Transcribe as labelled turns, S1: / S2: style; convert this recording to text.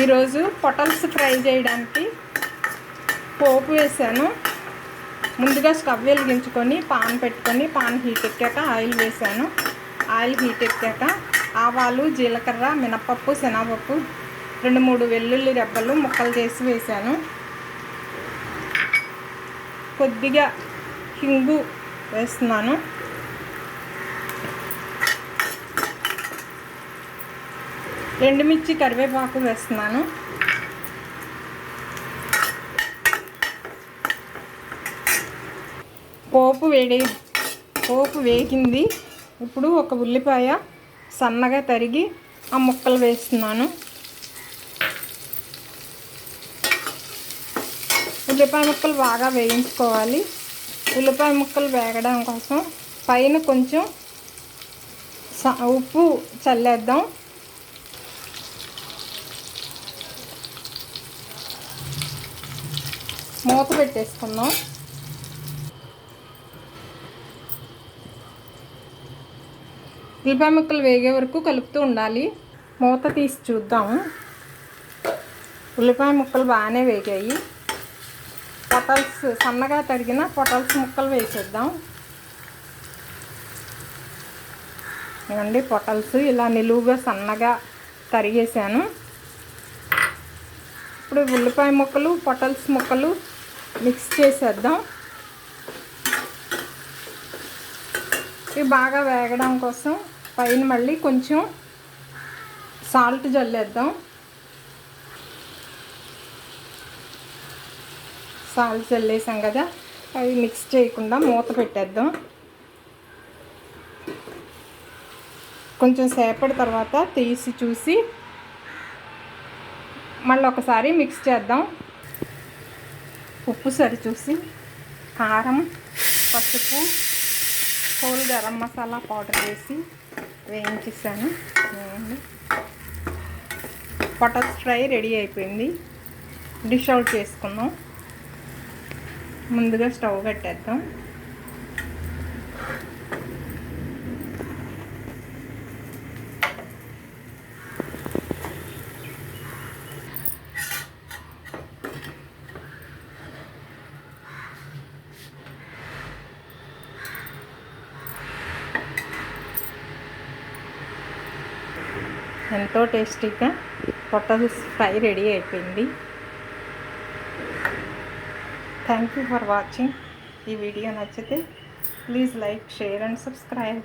S1: ఈరోజు పొటల్స్ ఫ్రై చేయడానికి పోపు వేసాను. ముందుగా స్టవ్ వెలిగించుకొని పాన్ పెట్టుకొని పాన్ హీట్ ఎక్కాక ఆయిల్ వేసాను. ఆయిల్ హీట్ ఎక్కాక ఆవాలు, జీలకర్ర, మినపప్పు, శనగపప్పు, 2-3 వెల్లుల్లి రెబ్బలు ముక్కలు చేసి వేసాను. కొద్దిగా హింగు వేస్తున్నాను. ఎండుమిర్చి, కరివేపాకు వేస్తున్నాను. పోపు వేగింది. ఇప్పుడు ఒక ఉల్లిపాయ సన్నగా తరిగి ఆ ముక్కలు వేస్తున్నాను. ఉల్లిపాయ ముక్కలు బాగా వేయించుకోవాలి. ఉల్లిపాయ ముక్కలు వేగడం కోసం పైన కొంచెం ఉప్పు చల్లేద్దాం. మూత పెట్టేసుకుందాం. ఉల్లిపాయ ముక్కలు వేగే వరకు కలుపుతూ ఉండాలి. మూత తీసి చూద్దాము. ఉల్లిపాయ ముక్కలు బాగానే వేగాయి. పొటల్స్ సన్నగా తరిగిన పొటల్స్ ముక్కలు వేసేద్దాం. ఇవ్వండి, పొటల్స్ ఇలా నిలువుగా సన్నగా తరిగేసాను. ఇప్పుడు ఉల్లిపాయ ముక్కలు, పొటల్స్ ముక్కలు మిక్స్ చేసేద్దాం. ఇవి బాగా వేగడం కోసం పైన మళ్ళీ కొంచెం సాల్ట్ జల్లేద్దాం. సాల్ట్ జల్లేసాం కదా, అవి మిక్స్ చేయకుండా మూత పెట్టేద్దాం. కొంచెం సేపటి తర్వాత తీసి చూసి మళ్ళీ ఒకసారి మిక్స్ చేద్దాం. ఉప్పు సరి చూసి, కారం, పసుపు, హోల్ గరం మసాలా పౌడర్ వేసి వేయించేసాను. పొటల్స్ ఫ్రై రెడీ అయిపోయింది. డిష్ అవుట్ చేసుకుందాం. ముందుగా స్టవ్ కట్టేద్దాం. ఎంతో టేస్టీగా పొటల్స్ ఫ్రై రెడీ అయిపోయింది. Thank you for watching. ఈ వీడియో నచ్చితే please like, share and subscribe.